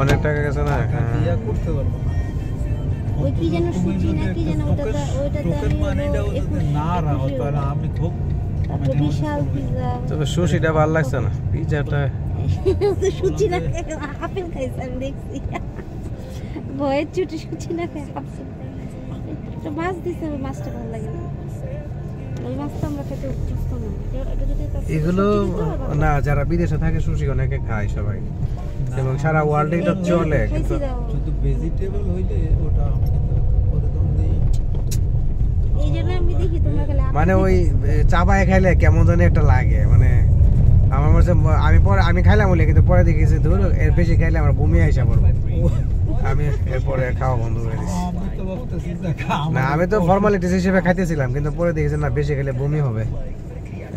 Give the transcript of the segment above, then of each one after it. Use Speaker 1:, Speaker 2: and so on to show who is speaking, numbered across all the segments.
Speaker 1: অনেক টাকা গেছে না
Speaker 2: দিয়া করতে পারবো না
Speaker 3: ওই কি যেন সুজি না কি যেন ওইটা
Speaker 2: না রাখো তাহলে আমি খুব
Speaker 3: বিশাল পিজ্জা
Speaker 1: তবে সুশিটা ভালো লাগছে না পিজ্জাটা
Speaker 3: সুজি না আপেল খাইছে আমি দেখছি ভয়ের ছুটি সুজি না খাই একটা মাছ দিছে ওই মাছটা ভালো লাগে না ওই মাছটা আমরা খেতে অভ্যস্ত না এটা যদি
Speaker 1: এগুলো না যারা বিদেশে থাকে সুশি অনেকে খায় সবাই এবং সারা ওয়ার্ল্ডে এটা চলে কিন্তু
Speaker 2: শুধু ভেজিটেবল হইলে ওটা আমাকে করে দাম দেই
Speaker 3: এই জন্য আমি দেখি তোমরা খেলে
Speaker 1: মানে ওই চাবায় খাইলে কেমন জানি একটা লাগে মানে আমার মনে আমি খাইলাম বলে কিন্তু পরে দেখেছি ধরো এর বেশি খাইলে আমার বমি আইসা পড়বো আমি এরপরে খাওয়া বন্ধ করে দিচ্ছি না আমি তো ফর্মালিটিস হিসেবে খাইতেছিলাম কিন্তু পরে দেখেছি না বেশি খেলে বমি হবে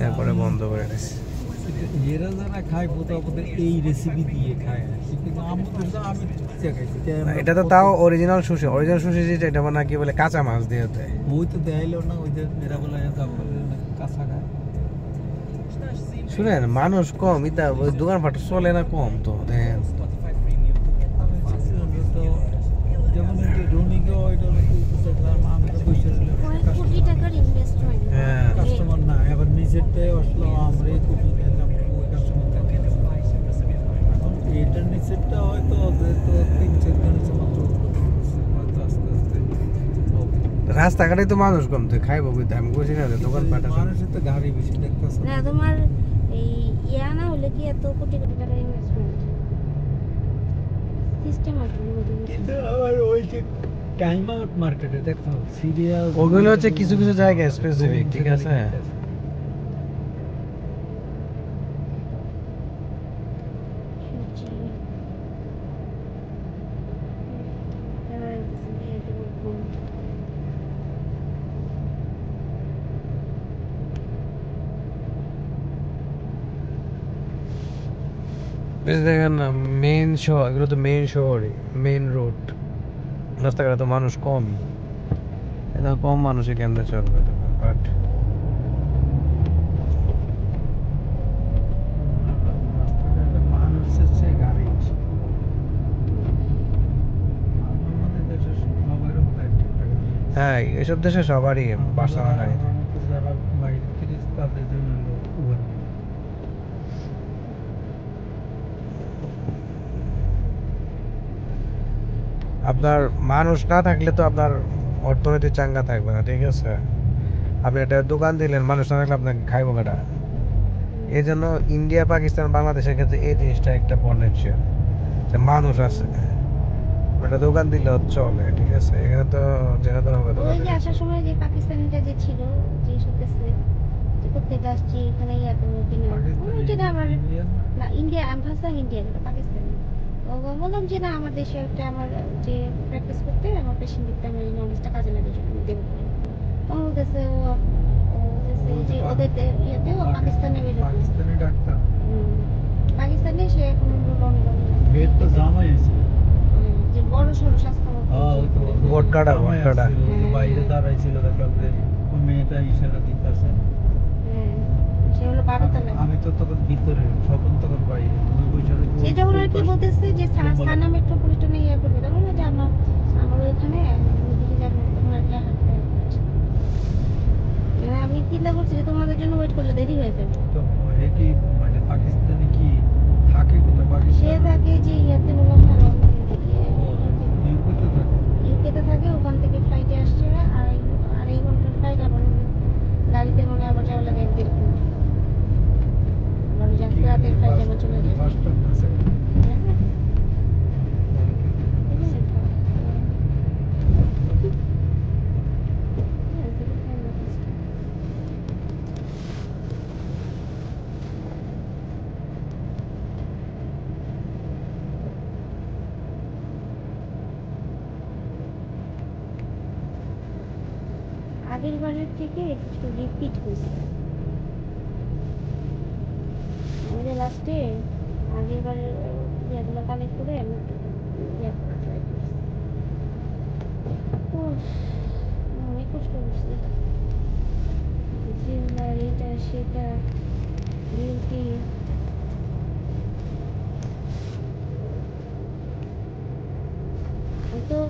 Speaker 1: এরপরে বন্ধ করে দিচ্ছি
Speaker 2: এরা যারা খায় বোধহয় এই রেসিপি দিয়ে খায় কিন্তু আমি
Speaker 1: এটা তো তাও অরিজিনাল সুশি যেটা এটা মানে কি বলে কাঁচা মাছ দিয়ে দেয়
Speaker 2: ওই তো দেখাইলো না ওই যে এরা বলে কাঁচা খায়
Speaker 1: শুনেন মানুষ কম এটা ওই দোকানপাট চলে না কম তো দেখেন
Speaker 2: যেমন রনিকে ওইটা
Speaker 3: কোটি টাকার ইনভেস্টমেন্ট
Speaker 2: কাস্টমার না এবার নিজেরটাই আসলো আমরা কোটি খেলাম ওই কাস্টমার এখন এটার নিচেরটা হয়তো তো 3-4 দিনের মাত্র হয়তো আস্তে আস্তে
Speaker 1: রাস্তাঘাটে তো মানুষ কম তো খাইবো বুঝতে আমি বুঝি না দোকানপাট
Speaker 2: মানুষের তো গাড়ি বেশি দেখতেছে
Speaker 3: না তোমার এই ইয়া না হলে কি এত কোটি কোটি টাকার ইনভেস্টমেন্ট সিস্টেম আছে
Speaker 2: কিন্তু আবার ওই যে টাইম আউট মার্কেটে দেখো সিরিয়াল
Speaker 1: ওগুলো হচ্ছে কিছু কিছু জায়গায় স্পেসিফিক ঠিক আছে বেশ দেখেন না মেইন শহর এগুলো তো মেইন শহরই মেইন রোড রাস্তাঘাটে তো মানুষ কম এটা কম মানুষই কেন্দ্রে চলবে বাট হ্যাঁ এসব দেশে সবারই বাসা গাড়ি আপনার মানুষ না থাকলে তো আপনার অর্থনীতি চাঙ্গা থাকবে না ঠিক আছে আপনি একটা দোকান দিলেন মানুষ না থাকলে আপনাকে খাইবো কাটা এই জন্য ইন্ডিয়া পাকিস্তান বাংলাদেশের ক্ষেত্রে এই জিনিসটা একটা পটেনশিয়াল যে মানুষ আছে একটা দোকান দিলে চলে ঠিক আছে এখানে তো যেটা তো হবে
Speaker 3: ওই যে আসার সময় যে পাকিস্তানিটা যে ছিল যে শুনতেছে যে কোথেকে আসছি এখানে এত কিনা যেটা আমার না ইন্ডিয়া আমি ভাবছিলাম ইন্ডিয়া পাকিস্তানি বললাম যে না আমার দেশে একটা আমার যে প্র্যাকটিস করতে আমার পেশেন্ট দিতে আমার এই নলেজটা কাজে লাগে দেবো ও বলতেছে যে ওদের ইয়েতে ও পাকিস্তানি
Speaker 2: ডাক্তার
Speaker 3: পাকিস্তানে সে এখন
Speaker 2: বেড তো জামাই আছে
Speaker 3: যে বড় সড়ো স্বাস্থ্য
Speaker 1: ভোটকাটা
Speaker 2: বাইরে দাঁড়াইছিল দেখলাম যে ওই মেয়েটা ইশারা দিতেছে
Speaker 3: সে হলো 12 তলায়
Speaker 2: আমি তো তখন ভিতরে স্বপন তখন বাইরে
Speaker 3: সেটা ওরা কি বলতেছে যে সানা মেট্রোপলিটনে ইয়ে করবে তার মানে যে আমার ওইখানে দিকে যাবো তোমার কি হাঁটতে আমি চিন্তা করছি যে তোমাদের জন্য ওয়েট করলে দেরি হয়ে যাবে
Speaker 2: তো কি মানে পাকিস্তানে কি থাকে কোথায় পাকিস্তান
Speaker 3: সে থাকে যে ইয়াতে বললাম না ইউকেতে থাকে ওখান থেকে ফ্লাইটে আসছে আড়াই ঘন্টার ফ্লাইট আবার গাড়িতে মনে আবার যাওয়া লাগে 1.5 ঘন্টা আবার রাতের ফ্লাইট আবার চলে যায় আগের বারের থেকে একটু রিপিট হয়েছে আমাদের লাস্টে আগের বারের ইয়েগুলো কালেক্ট করে আমি অনেক কষ্ট করছি এটা সেটা ডিউটি তো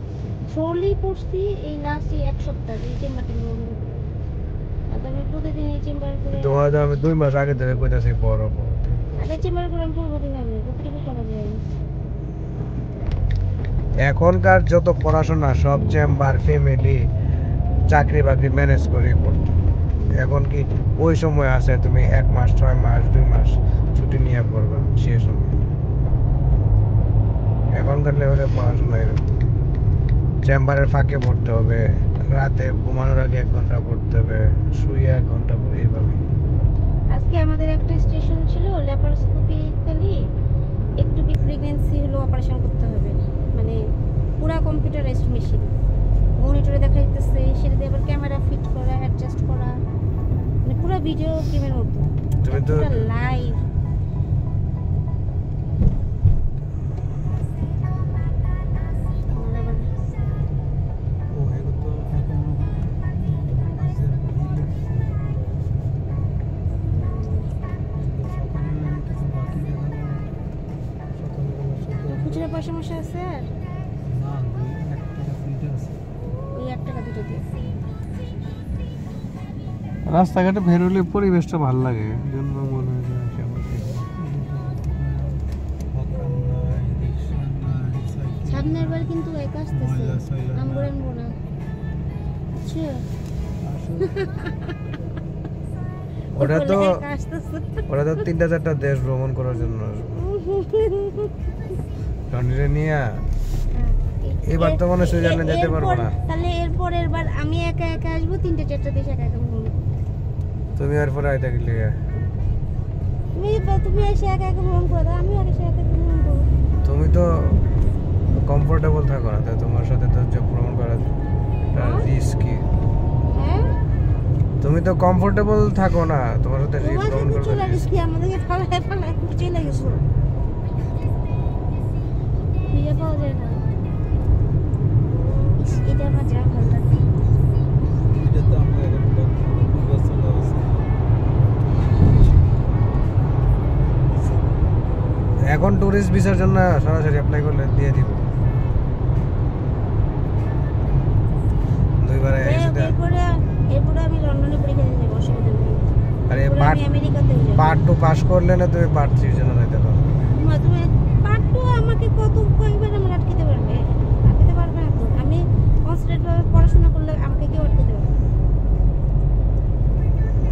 Speaker 3: ট্রলি পড়ছি এই লাস্ট 1 সপ্তাহ এই চেম্বারটা বন্ধ করে। আর তো আমি প্রতিদিন এই চেম্বার করে
Speaker 1: আমি 2 মাস আগে ধরে কইতাছি বড়
Speaker 3: আগে চেম্বার করে আমি প্রতিদিন হবে কতটুকু করা যায়।
Speaker 1: এখনকার যত পড়াশোনা সব চেম্বার ফ্যামিলি চাকরি বাকরি ম্যানেজ করে করতো। এখন কি ওই সময় আছে তুমি 1 মাস 6 মাস 2 মাস ছুটি নিয়ে পড়বা সে সময়। এখনকার লেভেলে পড়াশোনা এরকম চেম্বারের ফাঁকে পড়তে হবে, রাতে ঘুমানোর আগে 1 ঘন্টা পড়তে হবে, শুয়ে 1 ঘন্টা পড়ে এইভাবে।
Speaker 3: আজকে আমাদের একটা স্টেশন ছিল ল্যাপারোস্কোপি খালি একটু প্রেগন্যান্সি হলো অপারেশন করতে হবে, মানে পুরা কম্পিউটারাইজড মেশিন মনিটরে দেখা যাচ্ছে, সেটাতে আবার ক্যামেরা ফিট করা অ্যাডজাস্ট করা, মানে পুরো ভিডিও গেমের মতো
Speaker 1: তুমি তো
Speaker 3: পুরো লাইভ।
Speaker 2: ও এগুলো তো এখন আজের বিল সকালে কিছু বাকি দেখাবো সকালবেলা
Speaker 3: খুচরা পয়সা মশা আছে আর
Speaker 2: না 1 টাকা ফ্রিতে আছে।
Speaker 3: ওই 1 টাকা দুটো দিয়ে
Speaker 1: রাস্তাঘাটে বেরোলে পরিবেশটা ভালো লাগে, জন্য মনে হয় যে আসা করতে।
Speaker 3: সামনের বার কিন্তু একা আসতেছে
Speaker 2: ময়লা সয়লা না।
Speaker 3: আমগুলো আনবো না বুঝছো?
Speaker 1: ওটা তো
Speaker 3: একা আসতেছে।
Speaker 1: 3-4টা দেশ ভ্রমণ করার জন্য টনিরে নিয়ে এবার তো মনে হয় সুইজারল্যান্ড যেতে পারবো না।
Speaker 3: তাহলে এরপরের বার আমি একা একা আসবো 3-4টা দেশ একা একা ঘুরবো।
Speaker 1: তুমি আর পরে আইতে গেলে
Speaker 3: তুমি এসে একা একা ভ্রমণ করে দাও, আমি এসে একা একা ভ্রমণ করবো।
Speaker 1: তুমি তো কমফোর্টেবল থাকো না, তাই তোমার সাথে তো যে ভ্রমণ করা রিস্কি।
Speaker 3: হ্যাঁ
Speaker 1: তুমি তো কমফোর্টেবল থাকো না, তোমার সাথে
Speaker 3: তোমার
Speaker 1: ভ্রমণ
Speaker 3: সাথে
Speaker 1: করা
Speaker 3: চলে গেছি, আমাদেরকে ফালায় চলে গেছো, খুঁজে পাওয়া যায় না। এটা আমার যা ভালো লাগে।
Speaker 2: এটা তো আমরা এখন চলে আসছি।
Speaker 1: এখন টুরিস্ট ভিসার জন্য সরাসরি অ্যাপ্লাই করলে দিয়ে দিব। 2 বার এসে দেয়।
Speaker 3: এরপরে আমি লন্ডনে পরীক্ষা দিতে যাবো, অসুবিধা নেই।
Speaker 1: আরে
Speaker 3: এরপরে আমি আমেরিকাতে যাব।
Speaker 1: পার্ট 2 পাস করলে না তুমি পার্ট 3 জন্য যেতে পারো।
Speaker 3: তুমি পার্ট 2 আমাকে কয়েকবার আমার আটকাতে পারবে? আটকাতে পারবে না তো। আমি কনসেন্ট্রেট ভাবে পড়াশোনা করলে আমাকে কেউ আটকাতে পারবে না।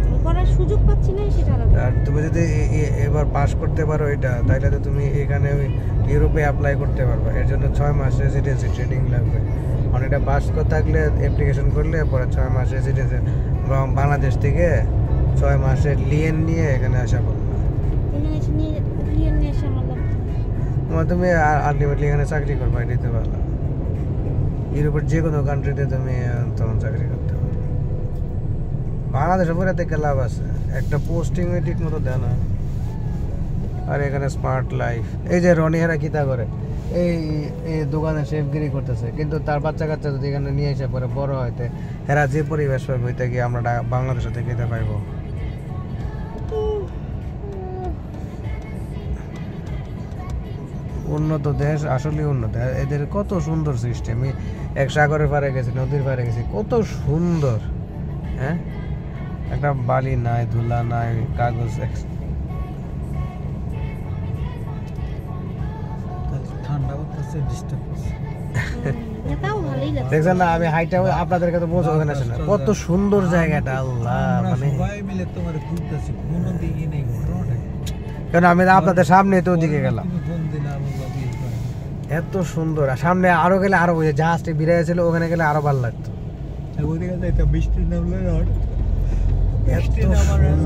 Speaker 3: আমি করার সুযোগ পাচ্ছি না, সেটা আলাদা।
Speaker 1: আর তুমি যদি এবার পাস করতে পারো এটা, তাহলে তো তুমি এখানে ইউরোপে অ্যাপ্লাই করতে পারবে। এর জন্য 6 মাস রেসিডেন্সি ট্রেনিং লাগবে। মানে এটা পাস করে থাকলে অ্যাপ্লিকেশন করলে পরে 6 মাস রেসিডেন্সি বাংলাদেশ থেকে 6 মাসের লিয়েন নিয়ে এখানে আসা পড়বে।
Speaker 3: এখানে এসে নিয়ে এসে আমার লাগছে।
Speaker 1: তুমি আলটিমেটলি এখানে চাকরি করবে, দিতে পারো। ইউরোপের যে কোনো কান্ট্রিতে তুমি তখন চাকরি করতে পারো। বাংলাদেশে পরে থেকে লাভ আছে, একটা পোস্টিং ঠিক মতো দেয় না। আর এখানে স্মার্ট লাইফ, এই যে রনি হেরা কিতা করে, এই দোকানে শেফগিরি করতেছে, কিন্তু তার বাচ্চা কাচ্চা যদি এখানে নিয়ে এসে পরে বড় হইতে হেরা যে পরিবেশ পাইব হইতে গিয়ে আমরা বাংলাদেশে থেকে এটা পাইব। উন্নত দেশ, আসলে উন্নত। এদের কত সুন্দর সিস্টেম। এক সাগরের পাড়ে গেছি, নদীর পাড়ে গেছি, কত সুন্দর। হ্যাঁ, একটা বালি নাই, ধুলা নাই, কাগজ।
Speaker 2: ঠান্ডা করতেছে, ডিস্টার্ব করছে।
Speaker 3: এটাও ভালোই লাগছে।
Speaker 1: দেখছেন না, আমি হাইটা আপনাদেরকে তো বলছি ওখানে আসে না, কত সুন্দর জায়গাটা। আল্লাহ,
Speaker 2: আমরা
Speaker 1: মানে
Speaker 2: সবাই মিলে তোমার ঘুরতেছি, কোনো দিকে নেই ঘটনাটা।
Speaker 1: কেন আমি আপনাদের সামনে তো ওদিকে গেলাম,
Speaker 2: তুমি ফোন দিলে আমার বাবি
Speaker 1: এত সুন্দর। আর সামনে আরো গেলে আরো, ওই যে জাহাজটি বিরাই ছিল ওখানে গেলে আরো ভালো লাগতো।
Speaker 2: ওদিকে যাইতে বৃষ্টি নামলে
Speaker 1: এত সুন্দর।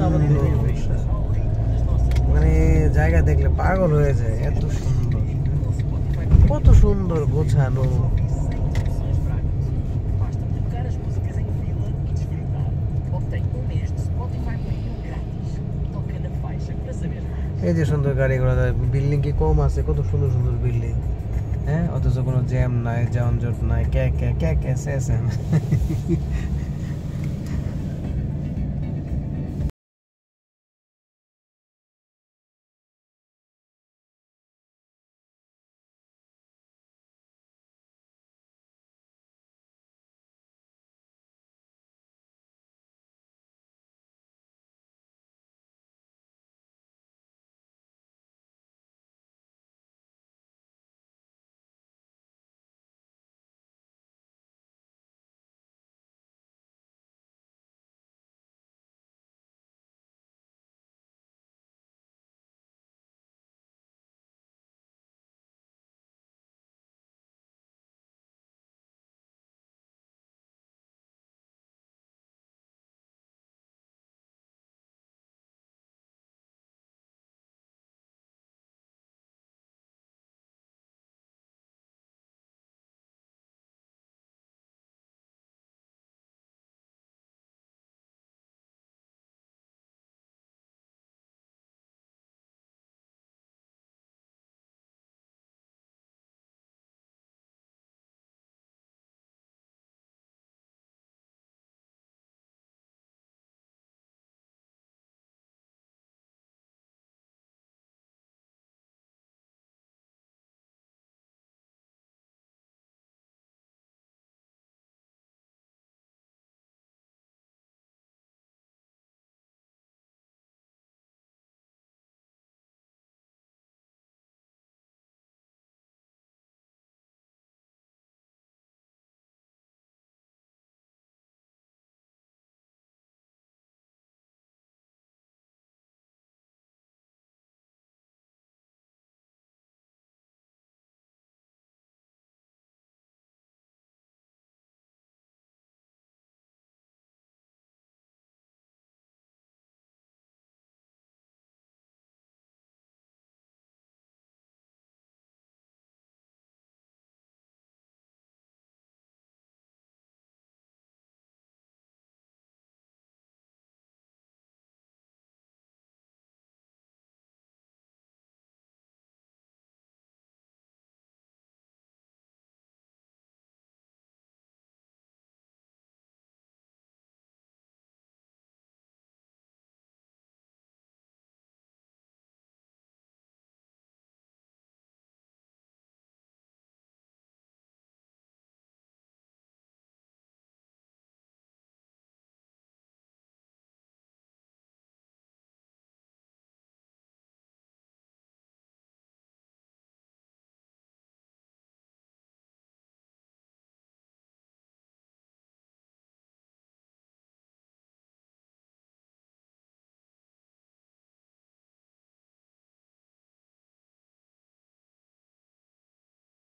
Speaker 1: মানে জায়গা দেখলে পাগল হয়ে যায়, এত সুন্দর, কত সুন্দর গোছানো। এই যে সুন্দর গাড়ি ঘোড়া, বিল্ডিং কি কম আছে, কত সুন্দর সুন্দর বিল্ডিং। হ্যাঁ, অথচ কোনো জ্যাম নাই, যানজট নাই, কে কে কে কে